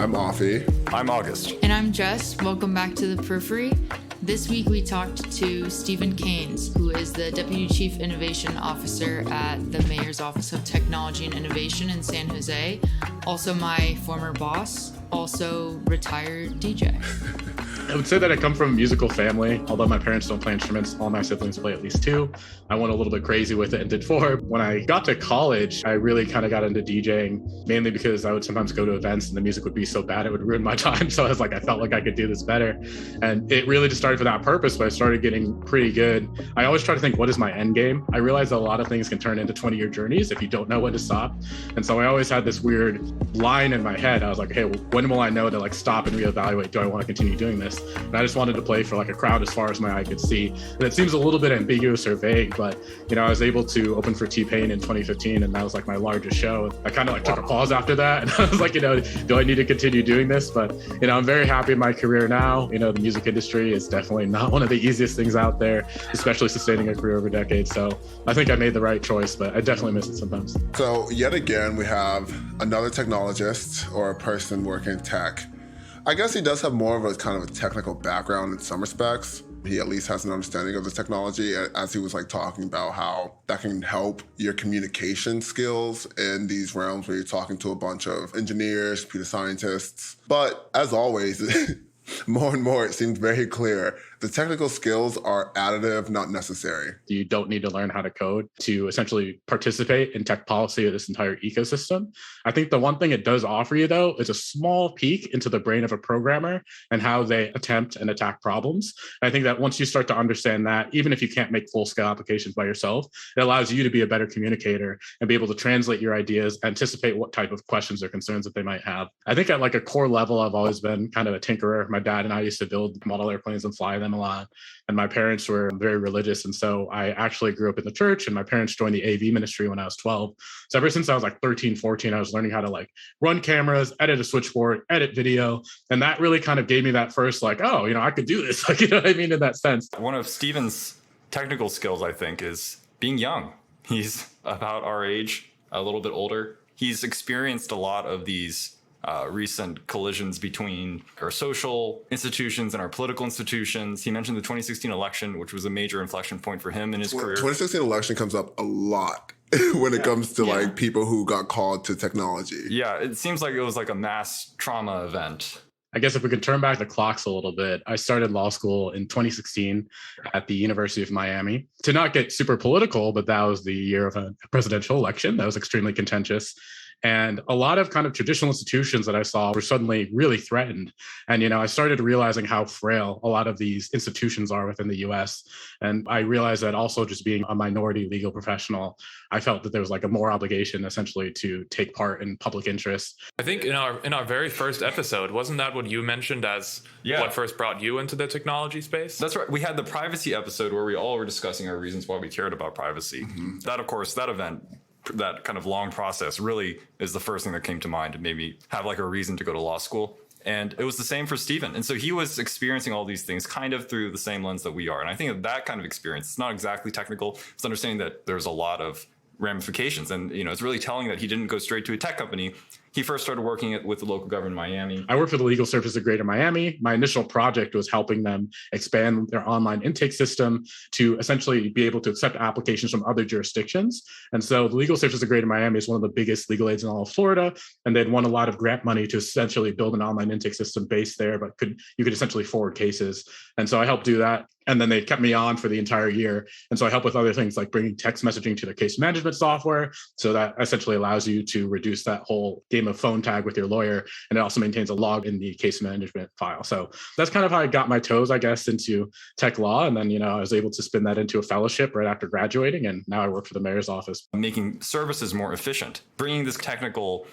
I'm Afi. I'm August. And I'm Jess. Welcome back to the Periphery. This week we talked to Stephen Caines, who is the Deputy Chief Innovation Officer at the Mayor's Office of Technology and Innovation in San Jose. Also my former boss, also retired DJ. I would say that I come from a musical family. Although my parents don't play instruments, all my siblings play at least 2. I went a little bit crazy with it and did 4. When I got to college, I really kind of got into DJing, mainly because I would sometimes go to events and the music would be so bad it would ruin my time. So I felt like I could do this better. And it really just started for that purpose, but I started getting pretty good. I always try to think, what is my end game? I realize that a lot of things can turn into 20-year journeys if you don't know when to stop. And so I always had this weird line in my head. I was like, hey, when will I know to stop and reevaluate? Do I want to continue doing this? And I just wanted to play for a crowd as far as my eye could see. And it seems a little bit ambiguous or vague, but I was able to open for T-Pain in 2015, and that was my largest show. I kind of took a pause after that, and I was like, do I need to continue doing this? But I'm very happy in my career now. The music industry is definitely not one of the easiest things out there, especially sustaining a career over decades. So I think I made the right choice, but I definitely miss it sometimes. So yet again, we have another technologist or a person working in tech. I guess he does have more of a kind of a technical background in some respects. He at least has an understanding of the technology, as he was talking about how that can help your communication skills in these realms where you're talking to a bunch of engineers, computer scientists. But as always, more and more, it seems very clear the technical skills are additive, not necessary. You don't need to learn how to code to essentially participate in tech policy of this entire ecosystem. I think the one thing it does offer you, though, is a small peek into the brain of a programmer and how they attempt and attack problems. And I think that once you start to understand that, even if you can't make full-scale applications by yourself, it allows you to be a better communicator and be able to translate your ideas, anticipate what type of questions or concerns that they might have. I think at a core level, I've always been kind of a tinkerer. My dad and I used to build model airplanes and fly them a lot. And my parents were very religious. And so I actually grew up in the church, and my parents joined the AV ministry when I was 12. So ever since I was 13, 14, I was learning how to run cameras, edit a switchboard, edit video. And that really kind of gave me that first I could do this. You know what I mean? In that sense. One of Stephen's technical skills, I think, is being young. He's about our age, a little bit older. He's experienced a lot of these recent collisions between our social institutions and our political institutions. He mentioned the 2016 election, which was a major inflection point for him in his career. 2016 election comes up a lot when it comes to people who got called to technology. Yeah, it seems like it was a mass trauma event. I guess if we could turn back the clocks a little bit, I started law school in 2016 at the University of Miami. To not get super political, but that was the year of a presidential election that was extremely contentious. And a lot of kind of traditional institutions that I saw were suddenly really threatened. And, I started realizing how frail a lot of these institutions are within the US. And I realized that also just being a minority legal professional, I felt that there was a more obligation essentially to take part in public interest. I think in our very first episode, wasn't that what you mentioned as what first brought you into the technology space? That's right. We had the privacy episode where we all were discussing our reasons why we cared about privacy. Mm-hmm. That, of course, that event, that kind of long process really is the first thing that came to mind to maybe have a reason to go to law school. And it was the same for Stephen. And so he was experiencing all these things kind of through the same lens that we are. And I think that kind of experience, it's not exactly technical. It's understanding that there's a lot of ramifications. And, it's really telling that he didn't go straight to a tech company. He first started working with the local government in Miami. I work for the Legal Services of Greater Miami. My initial project was helping them expand their online intake system to essentially be able to accept applications from other jurisdictions. And so the Legal Services of Greater Miami is one of the biggest legal aids in all of Florida. And they'd won a lot of grant money to essentially build an online intake system based there, but you could essentially forward cases. And so I helped do that. And then they kept me on for the entire year. And so I help with other things like bringing text messaging to their case management software. So that essentially allows you to reduce that whole game of phone tag with your lawyer. And it also maintains a log in the case management file. So that's kind of how I got my toes, I guess, into tech law. And then, I was able to spin that into a fellowship right after graduating. And now I work for the mayor's office. Making services more efficient, bringing this technical,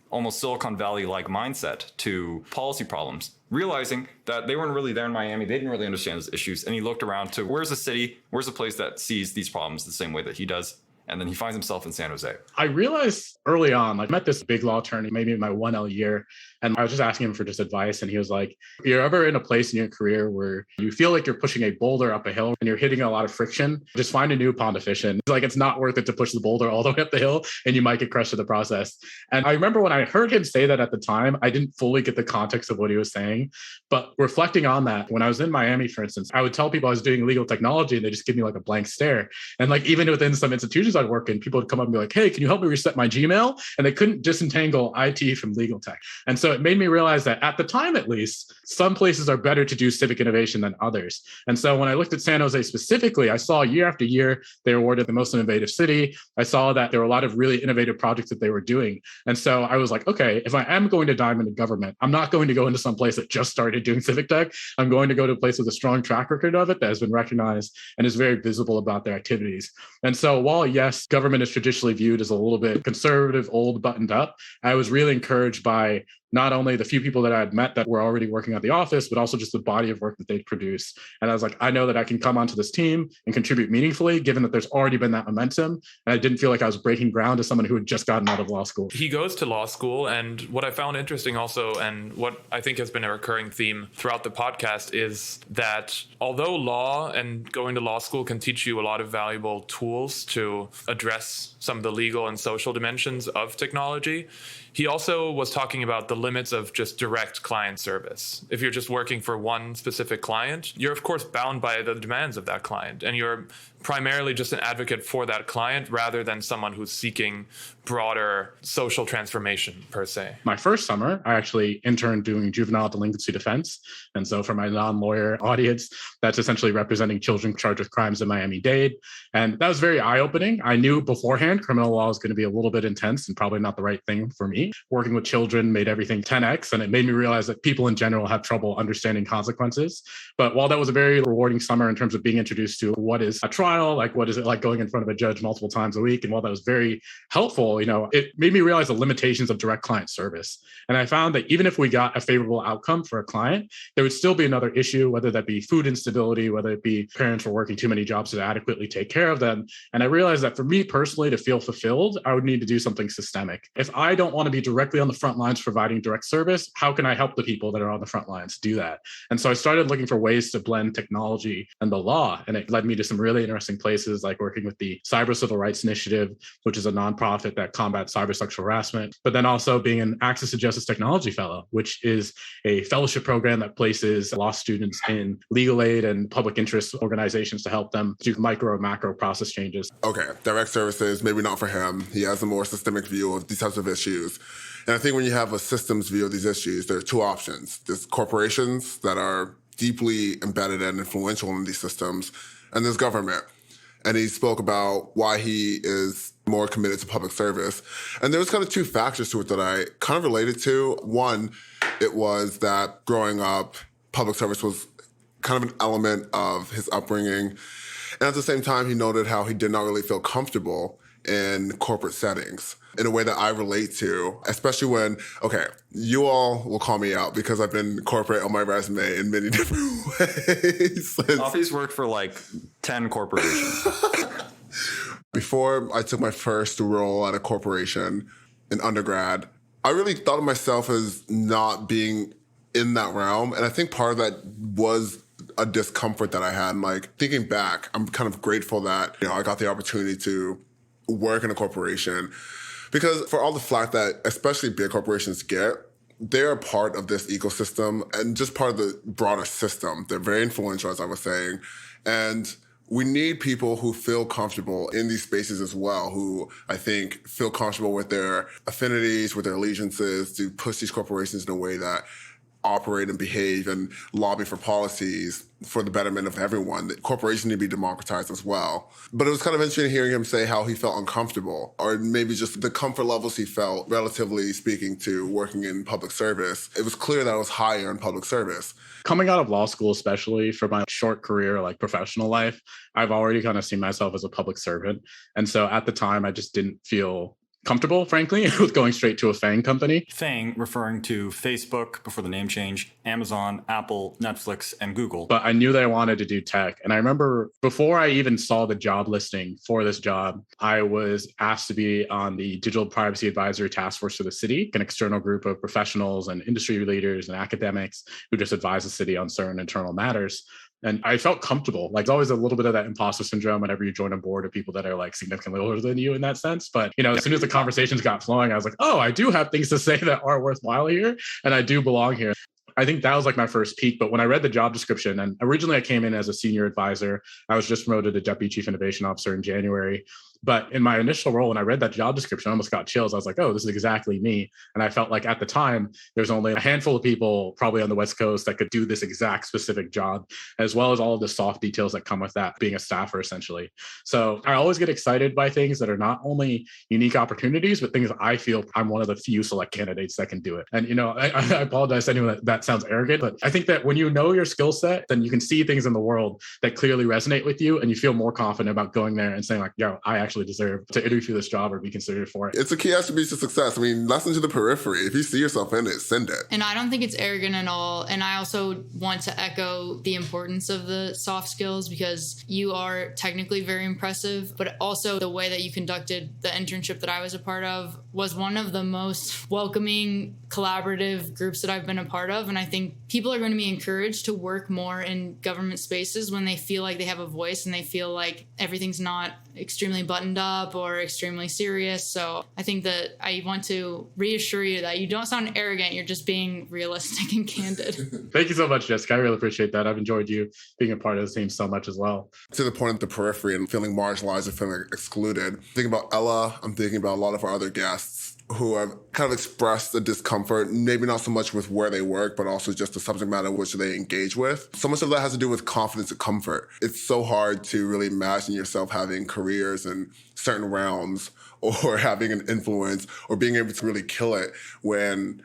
almost Silicon Valley-like mindset to policy problems, realizing that they weren't really there in Miami. They didn't really understand those issues. And he looked around to where's the city, where's the place that sees these problems the same way that he does, And then he finds himself in San Jose. I realized early on, like I met this big law attorney, maybe in my 1L year, and I was just asking him for just advice. And he was like, if you're ever in a place in your career where you feel like you're pushing a boulder up a hill and you're hitting a lot of friction, just find a new pond to fish in. It's like, it's not worth it to push the boulder all the way up the hill and you might get crushed in the process. And I remember when I heard him say that at the time, I didn't fully get the context of what he was saying. But reflecting on that, when I was in Miami, for instance, I would tell people I was doing legal technology and they just give me like a blank stare. And like, even within some institutions I'd work in, people would come up and be like, hey, can you help me reset my Gmail? And they couldn't disentangle IT from legal tech. And so it made me realize that at the time, at least, some places are better to do civic innovation than others. And so when I looked at San Jose specifically, I saw year after year, they were awarded the most innovative city. I saw that there were a lot of really innovative projects that they were doing. And so I was like, okay, if I am going to dive into government, I'm not going to go into some place that just started doing civic tech. I'm going to go to a place with a strong track record of it that has been recognized and is very visible about their activities. And so while, yes, government is traditionally viewed as a little bit conservative, old, buttoned up, I was really encouraged by not only the few people that I had met that were already working at the office, but also just the body of work that they produce. And I was like, I know that I can come onto this team and contribute meaningfully, given that there's already been that momentum. And I didn't feel like I was breaking ground as someone who had just gotten out of law school. He goes to law school. And what I found interesting also, and what I think has been a recurring theme throughout the podcast, is that although law and going to law school can teach you a lot of valuable tools to address some of the legal and social dimensions of technology, he also was talking about the limits of just direct client service. If you're just working for one specific client, you're of course bound by the demands of that client, and you're primarily just an advocate for that client rather than someone who's seeking broader social transformation per se. My first summer, I actually interned doing juvenile delinquency defense. And so for my non-lawyer audience, that's essentially representing children charged with crimes in Miami-Dade. And that was very eye-opening. I knew beforehand criminal law was going to be a little bit intense and probably not the right thing for me. Working with children made everything 10x, and it made me realize that people in general have trouble understanding consequences. But while that was a very rewarding summer in terms of being introduced to what is a trial, like what is it like going in front of a judge multiple times a week, and while that was very helpful, it made me realize the limitations of direct client service. And I found that even if we got a favorable outcome for a client, there would still be another issue, whether that be food instability, whether it be parents were working too many jobs to adequately take care of them. And I realized that for me personally to feel fulfilled, I would need to do something systemic. If I don't want to be directly on the front lines providing direct service, how can I help the people that are on the front lines do that? And so I started looking for ways to blend technology and the law. And it led me to some really interesting places, like working with the Cyber Civil Rights Initiative, which is a nonprofit that combats cyber sexual harassment, but then also being an Access to Justice Technology Fellow, which is a fellowship program that places law students in legal aid and public interest organizations to help them do micro and macro process changes. Okay, direct services, maybe not for him. He has a more systemic view of these types of issues. And I think when you have a systems view of these issues, there are two options. There's corporations that are deeply embedded and influential in these systems, and there's government. And he spoke about why he is more committed to public service. And there was kind of two factors to it that I kind of related to. One, it was that growing up, public service was kind of an element of his upbringing. And at the same time, he noted how he did not really feel comfortable in corporate settings in a way that I relate to, especially when, okay, you all will call me out because I've been corporate on my resume in many different ways. Office worked for like 10 corporations. Before I took my first role at a corporation in undergrad, I really thought of myself as not being in that realm. And I think part of that was a discomfort that I had. And like thinking back, I'm kind of grateful that, I got the opportunity to work in a corporation, because for all the flack that especially big corporations get, they're a part of this ecosystem and just part of the broader system. They're very influential, as I was saying. And we need people who feel comfortable in these spaces as well, who I think feel comfortable with their affinities, with their allegiances, to push these corporations in a way that operate and behave and lobby for policies for the betterment of everyone. That corporations need to be democratized as well. But it was kind of interesting hearing him say how he felt uncomfortable, or maybe just the comfort levels he felt, relatively speaking, to working in public service. It was clear that I was higher in public service. Coming out of law school, especially for my short career, like professional life, I've already kind of seen myself as a public servant. And so at the time, I just didn't feel comfortable, frankly, with going straight to a FANG company. FANG referring to Facebook before the name change, Amazon, Apple, Netflix, and Google. But I knew that I wanted to do tech. And I remember before I even saw the job listing for this job, I was asked to be on the Digital Privacy Advisory Task Force for the city, an external group of professionals and industry leaders and academics who just advise the city on certain internal matters. And I felt comfortable. Like, there's always a little bit of that imposter syndrome whenever you join a board of people that are like significantly older than you in that sense. But, as soon as the conversations got flowing, I was like, oh, I do have things to say that are worthwhile here. And I do belong here. I think that was like my first peak. But when I read the job description, and originally I came in as a senior advisor, I was just promoted to Deputy Chief Innovation Officer in January. But in my initial role, when I read that job description, I almost got chills. I was like, oh, this is exactly me. And I felt like at the time, there's only a handful of people probably on the West Coast that could do this exact specific job, as well as all of the soft details that come with that, being a staffer, essentially. So I always get excited by things that are not only unique opportunities, but things I feel I'm one of the few select candidates that can do it. And, I apologize to anyone that sounds arrogant, but I think that when you know your skill set, then you can see things in the world that clearly resonate with you, and you feel more confident about going there and saying like, yo, I actually deserve to interview for this job or be considered for it. It's a key attribute to success. I mean, lesson to the periphery. If you see yourself in it, send it. And I don't think it's arrogant at all. And I also want to echo the importance of the soft skills, because you are technically very impressive, but also the way that you conducted the internship that I was a part of was one of the most welcoming, collaborative groups that I've been a part of. And I think people are going to be encouraged to work more in government spaces when they feel like they have a voice and they feel like everything's not extremely buttoned up or extremely serious. So I think that I want to reassure you that you don't sound arrogant. You're just being realistic and candid. Thank you so much, Jessica. I really appreciate that. I've enjoyed you being a part of the team so much as well. To the point of the periphery and feeling marginalized or feeling excluded. Thinking about Ella, I'm thinking about a lot of our other guests who have kind of expressed the discomfort, maybe not so much with where they work, but also just the subject matter which they engage with. So much of that has to do with confidence and comfort. It's so hard to really imagine yourself having careers in certain realms or having an influence or being able to really kill it when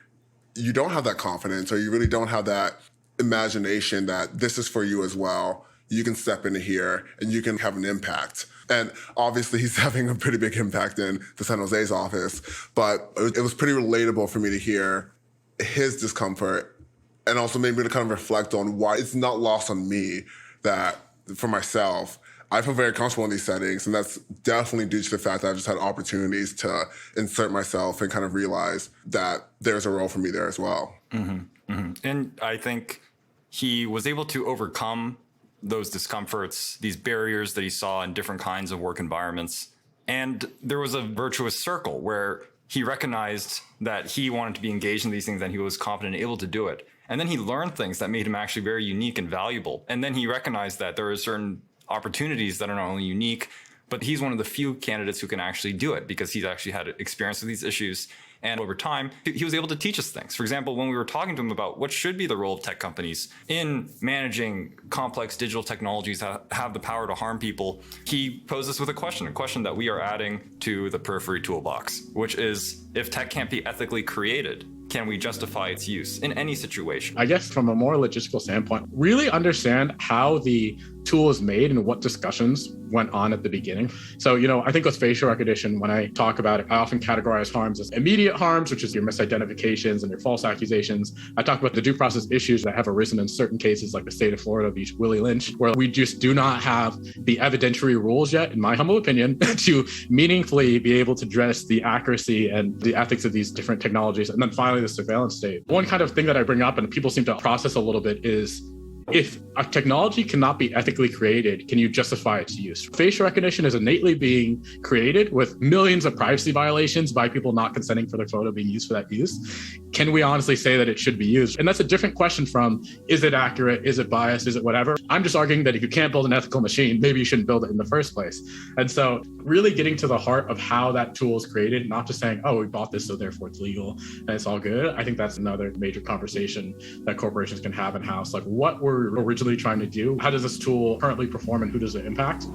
you don't have that confidence or you really don't have that imagination that this is for you as well. You can step into here and you can have an impact. And obviously he's having a pretty big impact in the San Jose's office, but it was pretty relatable for me to hear his discomfort and also made me to kind of reflect on why it's not lost on me that for myself, I feel very comfortable in these settings. And that's definitely due to the fact that I've just had opportunities to insert myself and kind of realize that there's a role for me there as well. Mm-hmm, mm-hmm. And I think he was able to overcome those discomforts, these barriers that he saw in different kinds of work environments. And there was a virtuous circle where he recognized that he wanted to be engaged in these things and he was confident and able to do it. And then he learned things that made him actually very unique and valuable. And then he recognized that there are certain opportunities that are not only unique, but he's one of the few candidates who can actually do it because he's actually had experience with these issues. And over time, he was able to teach us things. For example, when we were talking to him about what should be the role of tech companies in managing complex digital technologies that have the power to harm people, he posed us with a question that we are adding to the Periphery toolbox, which is, if tech can't be ethically created, can we justify its use in any situation? I guess from a more logistical standpoint, really understand how the tool is made and what discussions went on at the beginning. So, I think with facial recognition, when I talk about it, I often categorize harms as immediate harms, which is your misidentifications and your false accusations. I talk about the due process issues that have arisen in certain cases, like the state of Florida v. Willie Lynch, where we just do not have the evidentiary rules yet, in my humble opinion, to meaningfully be able to address the accuracy and the ethics of these different technologies. And then finally, the surveillance state. One kind of thing that I bring up and people seem to process a little bit is, if a technology cannot be ethically created, can you justify its use? Facial recognition is innately being created with millions of privacy violations by people not consenting for their photo being used for that use. Can we honestly say that it should be used? And that's a different question from, is it accurate? Is it biased? Is it whatever? I'm just arguing that if you can't build an ethical machine, maybe you shouldn't build it in the first place. And so really getting to the heart of how that tool is created, not just saying, oh, we bought this, so therefore it's legal and it's all good. I think that's another major conversation that corporations can have in-house. Like, what we're originally trying to do, how does this tool currently perform, and who does it impact?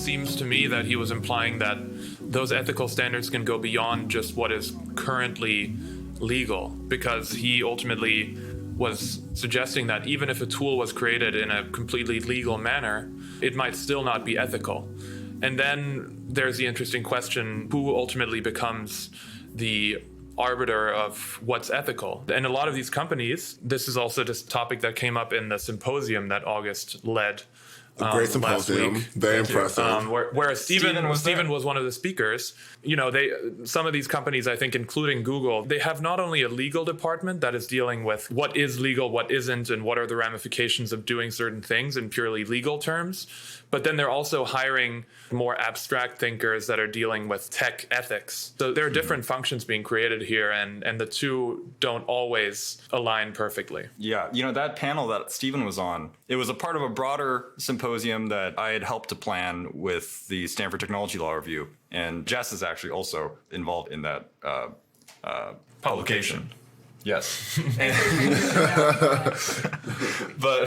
seems to me that he was implying that those ethical standards can go beyond just what is currently legal, because he ultimately was suggesting that even if a tool was created in a completely legal manner, it might still not be ethical. And then there's the interesting question, who ultimately becomes the arbiter of what's ethical? And a lot of these companies, this is also just a topic that came up in the symposium that August led. Great symposium, very impressive. Whereas Stephen was one of the speakers. Some of these companies, I think, including Google, they have not only a legal department that is dealing with what is legal, what isn't, and what are the ramifications of doing certain things in purely legal terms, but then they're also hiring more abstract thinkers that are dealing with tech ethics. So there are different functions being created here, and the two don't always align perfectly. Yeah, that panel that Stephen was on, it was a part of a broader symposium that I had helped to plan with the Stanford Technology Law Review. And Jess is actually also involved in that publication. Yes. But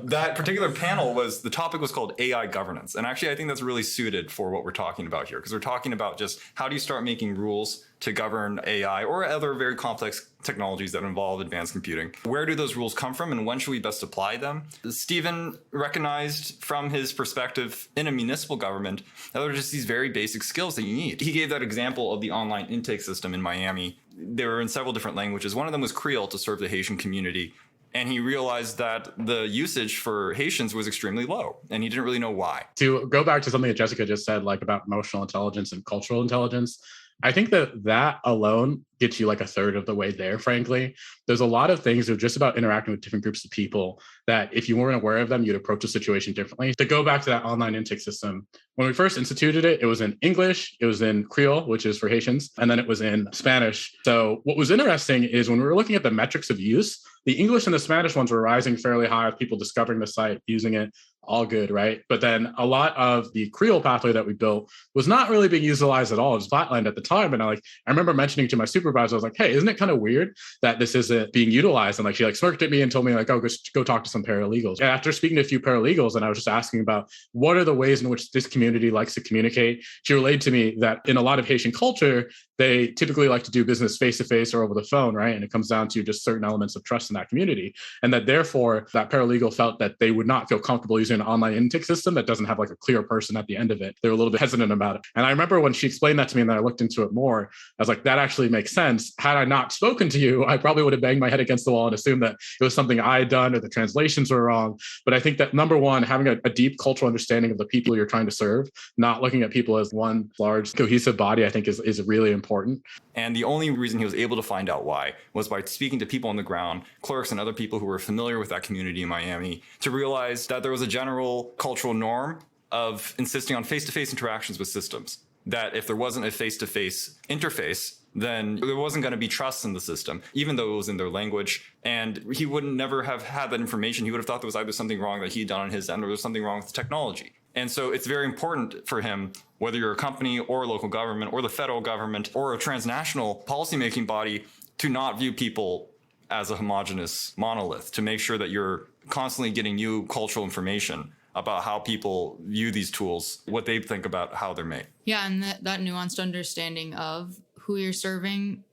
that particular panel the topic was called AI governance. And actually, I think that's really suited for what we're talking about here, because we're talking about just how do you start making rules to govern AI or other very complex technologies that involve advanced computing. Where do those rules come from, and when should we best apply them? Stephen recognized from his perspective in a municipal government that there are just these very basic skills that you need. He gave that example of the online intake system in Miami. They were in several different languages. One of them was Creole to serve the Haitian community. And he realized that the usage for Haitians was extremely low, and he didn't really know why. To go back to something that Jessica just said, like about emotional intelligence and cultural intelligence, I think that alone gets you like a third of the way there, frankly. There's a lot of things that are just about interacting with different groups of people that if you weren't aware of them, you'd approach the situation differently. To go back to that online intake system, when we first instituted it, it was in English, it was in Creole, which is for Haitians, and then it was in Spanish. So what was interesting is when we were looking at the metrics of use, the English and the Spanish ones were rising fairly high with people discovering the site, using it, all good, right? But then a lot of the Creole pathway that we built was not really being utilized at all. It was flatlined at the time. And I remember mentioning to my supervisor, I was like, hey, isn't it kind of weird that this isn't being utilized? And she smirked at me and told me oh, go talk to some paralegals. And after speaking to a few paralegals, and I was just asking about what are the ways in which this community likes to communicate, she relayed to me that in a lot of Haitian culture, they typically like to do business face-to-face or over the phone, right? And it comes down to just certain elements of trust in that community. And that therefore, that paralegal felt that they would not feel comfortable using an online intake system that doesn't have a clear person at the end of it. They were a little bit hesitant about it. And I remember when she explained that to me and then I looked into it more, I was like, that actually makes sense. Had I not spoken to you, I probably would have banged my head against the wall and assumed that it was something I had done or the translations were wrong. But I think that number one, having a deep cultural understanding of the people you're trying to serve, not looking at people as one large cohesive body, I think is really important. And the only reason he was able to find out why was by speaking to people on the ground, clerks and other people who were familiar with that community in Miami, to realize that there was a general cultural norm of insisting on face-to-face interactions with systems. That if there wasn't a face-to-face interface, then there wasn't going to be trust in the system, even though it was in their language. And he wouldn't never have had that information. He would have thought there was either something wrong that he'd done on his end or there was something wrong with the technology. And so it's very important for him, whether you're a company or a local government or the federal government or a transnational policymaking body, to not view people as a homogenous monolith, to make sure that you're constantly getting new cultural information about how people view these tools, what they think about how they're made. Yeah, and that nuanced understanding of who you're serving,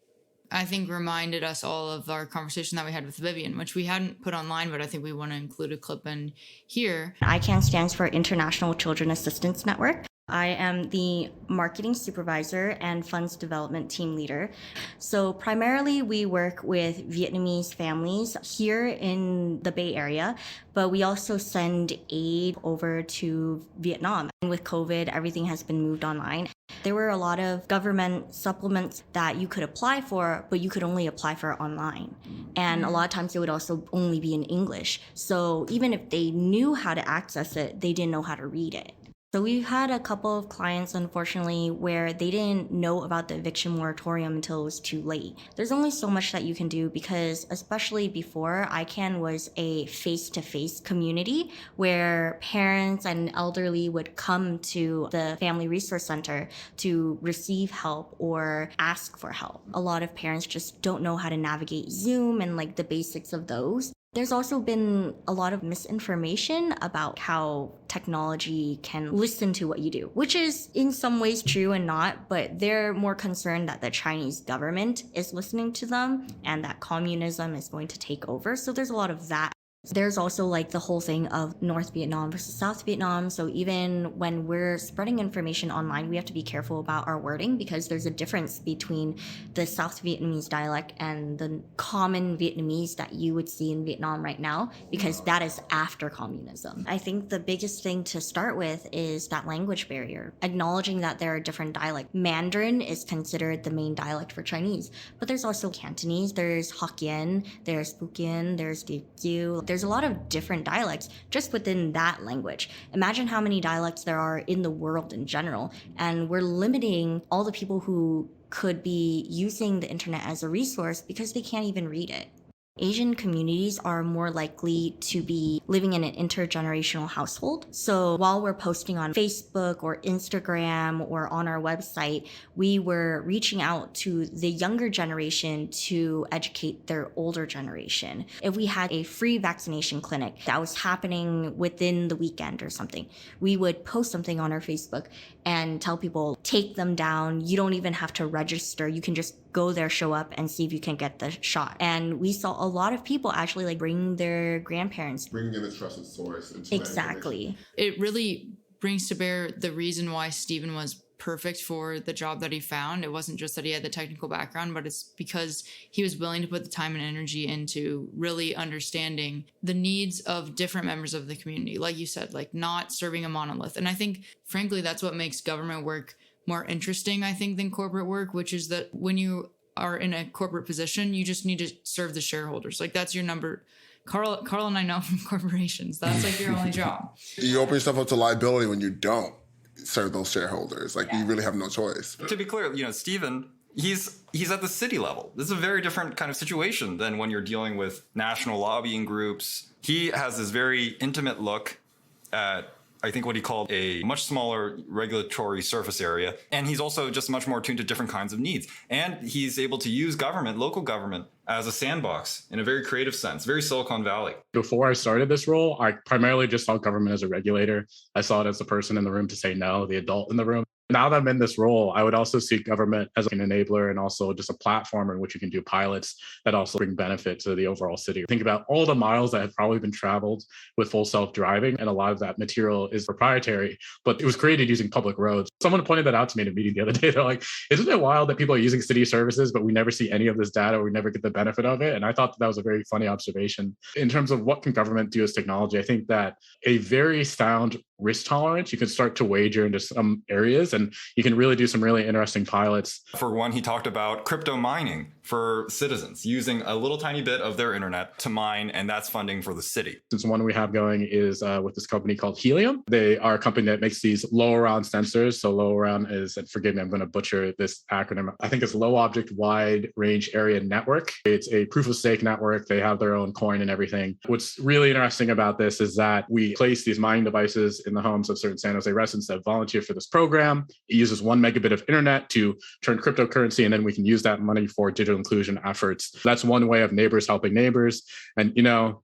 I think reminded us all of our conversation that we had with Vivian, which we hadn't put online, but I think we want to include a clip in here. ICANN stands for International Children Assistance Network. I am the marketing supervisor and funds development team leader. So primarily we work with Vietnamese families here in the Bay Area, but we also send aid over to Vietnam. And with COVID, everything has been moved online. There were a lot of government supplements that you could apply for, but you could only apply for online. And a lot of times it would also only be in English. So even if they knew how to access it, they didn't know how to read it. So we've had a couple of clients, unfortunately, where they didn't know about the eviction moratorium until it was too late. There's only so much that you can do because, especially before, ICANN was a face-to-face community where parents and elderly would come to the Family Resource Center to receive help or ask for help. A lot of parents just don't know how to navigate Zoom and the basics of those. There's also been a lot of misinformation about how technology can listen to what you do, which is in some ways true and not, but they're more concerned that the Chinese government is listening to them and that communism is going to take over. So there's a lot of that. There's also like the whole thing of North Vietnam versus South Vietnam. So even when we're spreading information online, we have to be careful about our wording because there's a difference between the South Vietnamese dialect and the common Vietnamese that you would see in Vietnam right now, because that is after communism. I think the biggest thing to start with is that language barrier, acknowledging that there are different dialects. Mandarin is considered the main dialect for Chinese, but there's also Cantonese, there's Hokkien, there's Hokkien, there's Teochew. There's a lot of different dialects just within that language. Imagine how many dialects there are in the world in general. And we're limiting all the people who could be using the internet as a resource because they can't even read it. Asian communities are more likely to be living in an intergenerational household. So while we're posting on Facebook or Instagram or on our website, we were reaching out to the younger generation to educate their older generation. If we had a free vaccination clinic that was happening within the weekend or something, we would post something on our Facebook and tell people, take them down. You don't even have to register. You can just go there, show up, and see if you can get the shot. And we saw a lot of people actually like bring their grandparents. Bringing in a trusted source. Exactly. It really brings to bear the reason why Stephen was perfect for the job that he found. It wasn't just that he had the technical background, but it's because he was willing to put the time and energy into really understanding the needs of different members of the community. Like you said, like not serving a monolith. And I think, frankly, that's what makes government work more interesting, I think, than corporate work, which is that when you are in a corporate position, you just need to serve the shareholders. Like that's your number. Carl and I know from corporations, that's like your only job. You open yourself up to liability when you don't serve those shareholders. Like you really have no choice. To be clear, Stephen, he's at the city level. This is a very different kind of situation than when you're dealing with national lobbying groups. He has this very intimate look at, I think, what he called a much smaller regulatory surface area. And he's also just much more attuned to different kinds of needs. And he's able to use government, local government, as a sandbox in a very creative sense, very Silicon Valley. Before I started this role, I primarily just saw government as a regulator. I saw it as the person in the room to say no, the adult in the room. Now that I'm in this role, I would also see government as an enabler and also just a platform in which you can do pilots that also bring benefit to the overall city. Think about all the miles that have probably been traveled with full self-driving, and a lot of that material is proprietary, but it was created using public roads. Someone pointed that out to me in a meeting the other day. They're like, isn't it wild that people are using city services, but we never see any of this data, or we never get the benefit of it? And I thought that was a very funny observation. In terms of what can government do as technology, I think that a very sound risk tolerance, you can start to wager into some areas, and you can really do some really interesting pilots. For one, he talked about crypto mining for citizens, using a little tiny bit of their internet to mine, and that's funding for the city. Since one we have going is with this company called Helium. They are a company that makes these low-around sensors. So low-around is, and forgive me, I'm going to butcher this acronym. I think it's Low Object Wide Range Area Network. It's a proof-of-stake network. They have their own coin and everything. What's really interesting about this is that we place these mining devices in the homes of certain San Jose residents that volunteer for this program. It uses 1 megabit of internet to turn cryptocurrency, and then we can use that money for digital inclusion efforts. That's one way of neighbors helping neighbors. And,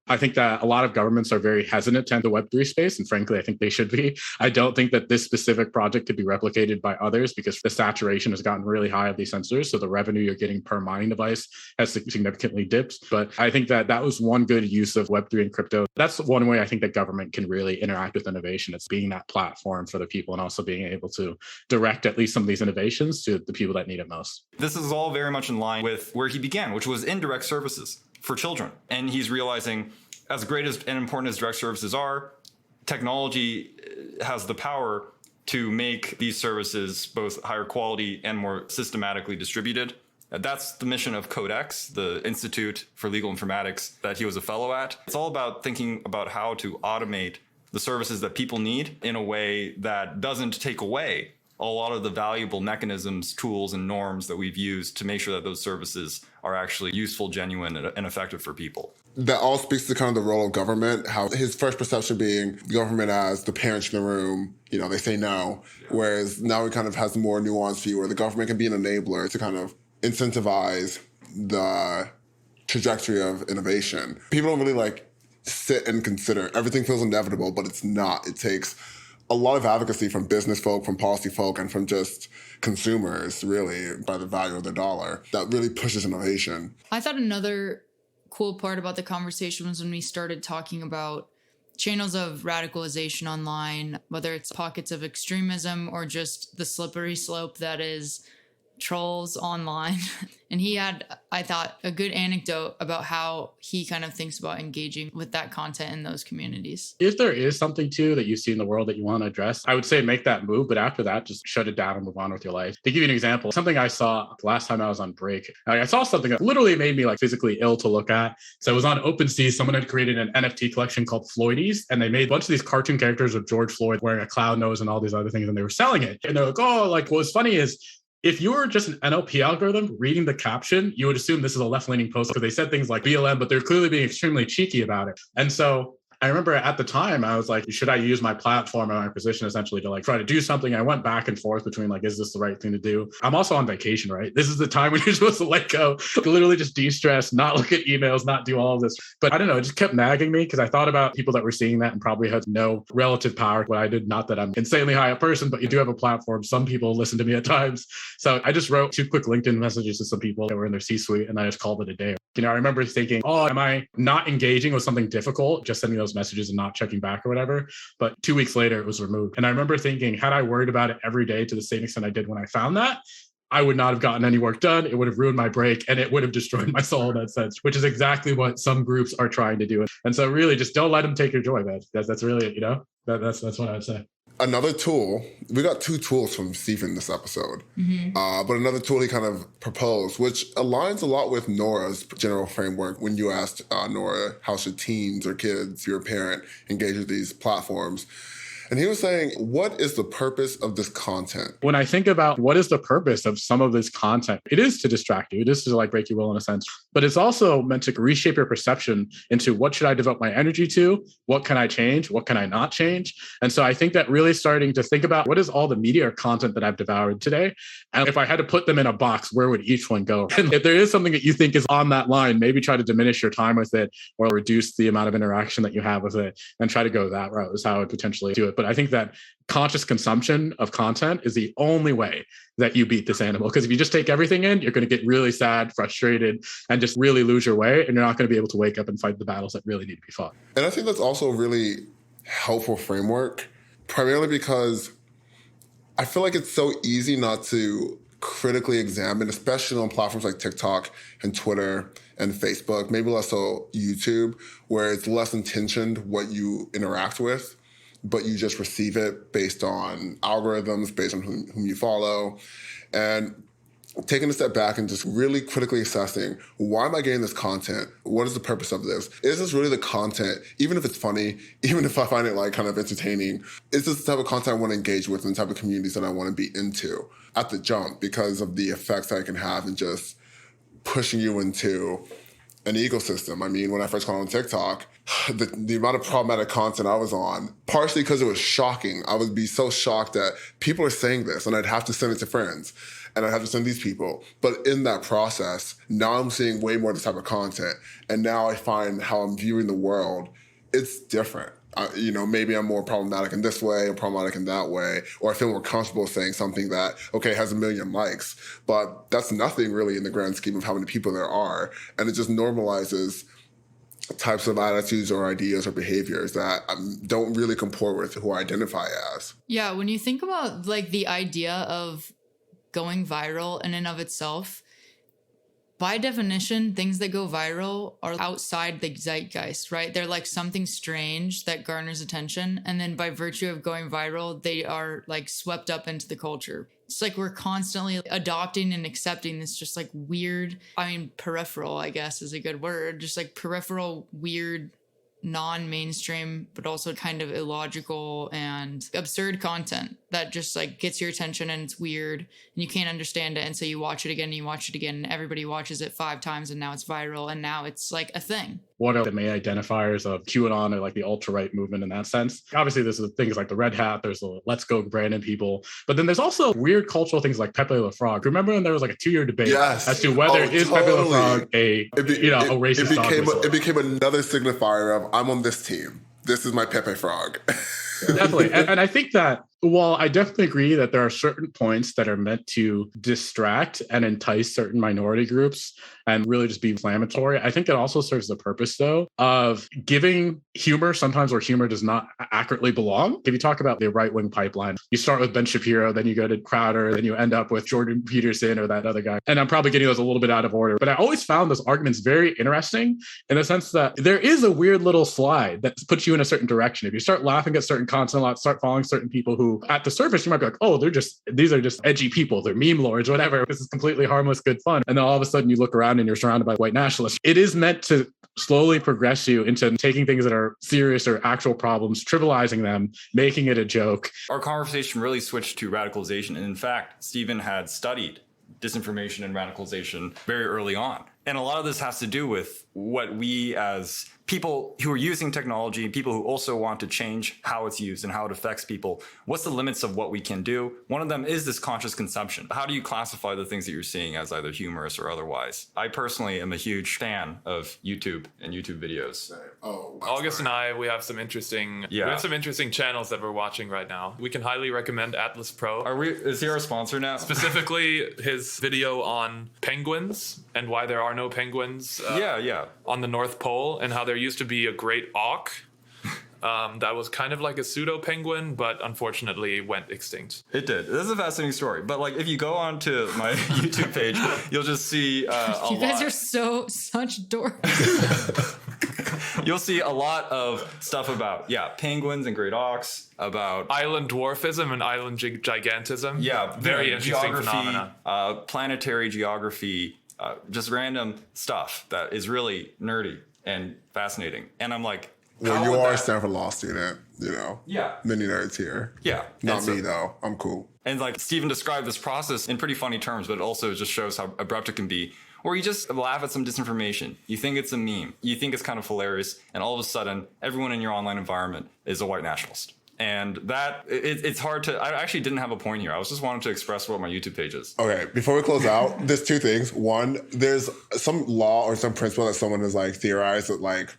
I think that a lot of governments are very hesitant to enter the Web3 space. And frankly, I think they should be. I don't think that this specific project could be replicated by others because the saturation has gotten really high of these sensors. So the revenue you're getting per mining device has significantly dipped. But I think that that was one good use of Web3 and crypto. That's one way I think that government can really interact with innovation. It's being that platform for the people and also being able to direct at least some of these innovations to the people that need it most. This is all very much in line with where he began, which was indirect services for children. And he's realizing, as great as and important as direct services are, technology has the power to make these services both higher quality and more systematically distributed. That's the mission of Codex, the Institute for Legal Informatics that he was a fellow at. It's all about thinking about how to automate the services that people need in a way that doesn't take away a lot of the valuable mechanisms, tools, and norms that we've used to make sure that those services are actually useful, genuine, and effective for people. That all speaks to kind of the role of government, how his first perception being government as the parents in the room, they say no. Whereas now he kind of has a more nuanced view where the government can be an enabler to kind of incentivize the trajectory of innovation. People don't really like sit and consider. Everything feels inevitable, but it's not. It takes a lot of advocacy from business folk, from policy folk, and from just consumers, really, by the value of their dollar, that really pushes innovation. I thought another cool part about the conversation was when we started talking about channels of radicalization online, whether it's pockets of extremism or just the slippery slope that is trolls online. And he had, I thought, a good anecdote about how he kind of thinks about engaging with that content in those communities. If there is something too that you see in the world that you want to address, I would say make that move. But after that, just shut it down and move on with your life. To give you an example, something I saw last time I was on break, I saw something that literally made me like physically ill to look at. So it was on OpenSea. Someone had created an NFT collection called Floydies, and they made a bunch of these cartoon characters of George Floyd wearing a clown nose and all these other things, and they were selling it. And they're like, oh, like what's funny is, if you were just an NLP algorithm reading the caption, you would assume this is a left-leaning post because they said things like BLM, but they're clearly being extremely cheeky about it. And so I remember at the time, I was like, should I use my platform and my position essentially to like try to do something? I went back and forth between like, is this the right thing to do? I'm also on vacation, right? This is the time when you're supposed to let go, literally just de-stress, not look at emails, not do all of this. But I don't know, it just kept nagging me because I thought about people that were seeing that and probably had no relative power. What I did, not that I'm insanely high a person, but you do have a platform. Some people listen to me at times. So I just wrote 2 quick LinkedIn messages to some people that were in their C-suite and I just called it a day. You know, I remember thinking, oh, am I not engaging with something difficult, just sending those messages and not checking back or whatever? But 2 weeks later, it was removed. And I remember thinking, had I worried about it every day to the same extent I did when I found that, I would not have gotten any work done. It would have ruined my break and it would have destroyed my soul in that sense, which is exactly what some groups are trying to do. And so really just don't let them take your joy, man. That's really, you know, that's what I would say. Another tool, we got 2 tools from Stephen this episode, but another tool he kind of proposed, which aligns a lot with Nora's general framework when you asked Nora, how should teens or kids, your parent, engage with these platforms? And he was saying, what is the purpose of this content? When I think about what is the purpose of some of this content, it is to distract you. It is to like break your will in a sense, but it's also meant to reshape your perception into what should I devote my energy to? What can I change? What can I not change? And so I think that really starting to think about what is all the media or content that I've devoured today? And if I had to put them in a box, where would each one go? And if there is something that you think is on that line, maybe try to diminish your time with it or reduce the amount of interaction that you have with it and try to go that route is how I would potentially do it. But I think that conscious consumption of content is the only way that you beat this animal. Because if you just take everything in, you're going to get really sad, frustrated, and just really lose your way. And you're not going to be able to wake up and fight the battles that really need to be fought. And I think that's also a really helpful framework, primarily because I feel like it's so easy not to critically examine, especially on platforms like TikTok and Twitter and Facebook, maybe less so YouTube, where it's less intentioned what you interact with, but you just receive it based on algorithms, based on whom you follow. And taking a step back and just really critically assessing, why am I getting this content? What is the purpose of this? Is this really the content, even if it's funny, even if I find it like kind of entertaining, is this the type of content I want to engage with and the type of communities that I want to be into at the jump because of the effects that I can have in just pushing you into an ecosystem? I mean, when I first got on TikTok, the amount of problematic content I was on, partially because it was shocking. I would be so shocked that people are saying this and I'd have to send it to friends and I'd have to send these people. But in that process, now I'm seeing way more of this type of content. And now I find how I'm viewing the world, it's different. You know, maybe I'm more problematic in this way or problematic in that way, or I feel more comfortable saying something that, okay, has 1 million likes, but that's nothing really in the grand scheme of how many people there are. And it just normalizes types of attitudes or ideas or behaviors that don't really comport with who I identify as. Yeah, when you think about like the idea of going viral in and of itself, by definition, things that go viral are outside the zeitgeist, right? They're like something strange that garners attention. And then by virtue of going viral, they are like swept up into the culture. It's like we're constantly adopting and accepting this just like weird, peripheral, I guess is a good word, just like peripheral weirdness non-mainstream, but also kind of illogical and absurd content that just like gets your attention and it's weird and you can't understand it. And so you watch it again and you watch it again and everybody watches it 5 times and now it's viral and now it's like a thing. One of the main identifiers of QAnon or like the alt-right movement in that sense. Obviously, there's things like the Red Hat, there's the Let's Go Brandon people, but then there's also weird cultural things like Pepe Le Frog. Remember when there was like a 2-year debate as to whether is Pepe Le Frog a racist dog whisperer? It became another signifier of I'm on this team. This is my Pepe Frog. Definitely. And I think that while I definitely agree that there are certain points that are meant to distract and entice certain minority groups and really just be inflammatory, I think it also serves the purpose, though, of giving humor sometimes where humor does not accurately belong. If you talk about the right-wing pipeline, you start with Ben Shapiro, then you go to Crowder, then you end up with Jordan Peterson or that other guy. And I'm probably getting those a little bit out of order, but I always found those arguments very interesting in the sense that there is a weird little slide that puts you in a certain direction. If you start laughing at certain content a lot, start following certain people who at the surface you might be like, oh, these are just edgy people, they're meme lords, whatever, this is completely harmless, good fun. And then all of a sudden you look around and you're surrounded by white nationalists. It is meant to slowly progress you into taking things that are serious or actual problems, trivializing them, making it a joke. Our conversation really switched to radicalization. And in fact, Stephen had studied disinformation and radicalization very early on. And a lot of this has to do with what we as people who are using technology and people who also want to change how it's used and how it affects people. What's the limits of what we can do? One of them is this conscious consumption. How do you classify the things that you're seeing as either humorous or otherwise? I personally am a huge fan of YouTube and YouTube videos. August and I, we have some interesting channels that we're watching right now. We can highly recommend Atlas Pro. Is he our sponsor now? Specifically his video on penguins and why there are no penguins on the North Pole, and how there used to be a great auk that was kind of like a pseudo penguin, but unfortunately went extinct. It did. This is a fascinating story. But like, if you go onto my YouTube page, you'll just see you guys are such dorks. You'll see a lot of stuff about penguins and great auks, about island dwarfism and island gigantism. Yeah, very interesting phenomena. Planetary geography, just random stuff that is really nerdy and fascinating. And I'm like, well, you are a Stanford Law student, you know. Yeah. Many nerds here. Yeah. Not me, though. I'm cool. And like Stephen described this process in pretty funny terms, but it also just shows how abrupt it can be, where you just laugh at some disinformation. You think it's a meme. You think it's kind of hilarious. And all of a sudden, everyone in your online environment is a white nationalist. And that, it's hard to, I actually didn't have a point here. I was just wanting to express what my YouTube page is. Okay, before we close out, there's 2 things. One, there's some law or some principle that someone has like theorized that like,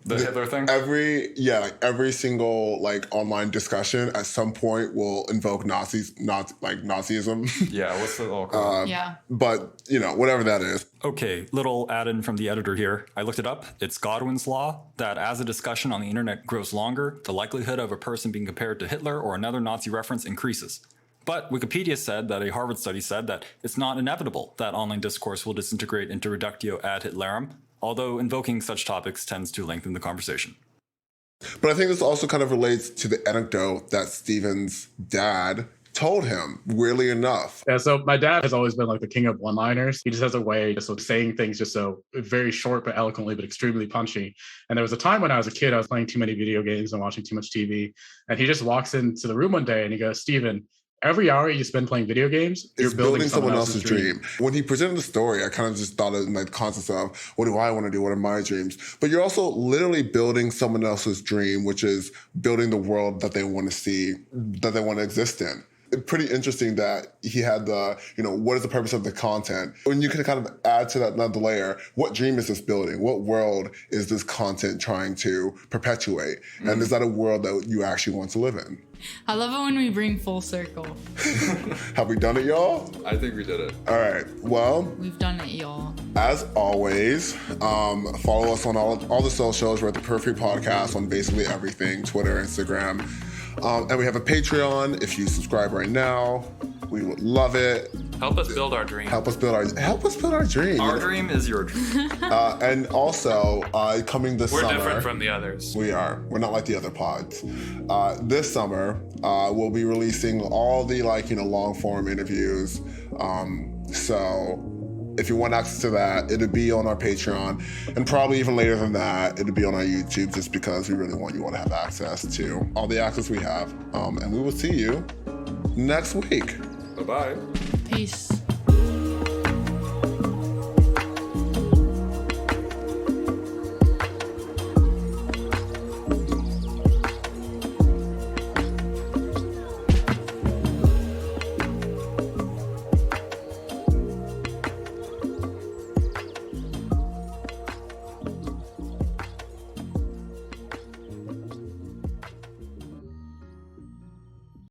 the Hitler thing? Every single like online discussion at some point will invoke Nazism. Yeah, what's the all called? But, you know, whatever that is. Okay, little add-in from the editor here. I looked it up. It's Godwins Law that as a discussion on the internet grows longer, the likelihood of a person being compared to Hitler or another Nazi reference increases. But Wikipedia said that a Harvard study said that it's not inevitable that online discourse will disintegrate into reductio ad Hitlerum, although invoking such topics tends to lengthen the conversation. But I think this also kind of relates to the anecdote that Stephen's dad told him, weirdly enough. Yeah, so my dad has always been like the king of one-liners. He just has a way just of saying things just so very short but eloquently but extremely punchy. And there was a time when I was a kid, I was playing too many video games and watching too much TV. And he just walks into the room one day and he goes, Stephen, every hour you spend playing video games, you're building someone else's dream. When he presented the story, I kind of just thought in like the concept of, what do I want to do? What are my dreams? But you're also literally building someone else's dream, which is building the world that they want to see, that they want to exist in. It's pretty interesting that he had the, you know, what is the purpose of the content? When you can kind of add to that another layer, what dream is this building? What world is this content trying to perpetuate? Mm-hmm. And is that a world that you actually want to live in? I love it when we bring full circle. Have we done it, y'all? I think we did it. All right. Well, we've done it, y'all. As always, follow us on all the socials. We're at the Periphery Podcast on basically everything, Twitter, Instagram. And we have a Patreon. If you subscribe right now, we would love it. Help us build our dream. Help us build our dream. Our dream is your dream. And also, coming this summer. We're different from the others. We are. We're not like the other pods. This summer, we'll be releasing all the long form interviews. So If you want access to that, it'll be on our Patreon, and probably even later than that, it'll be on our YouTube, just because we really want you all to have access to all the access we have. And we will see you next week. Bye-bye. Peace.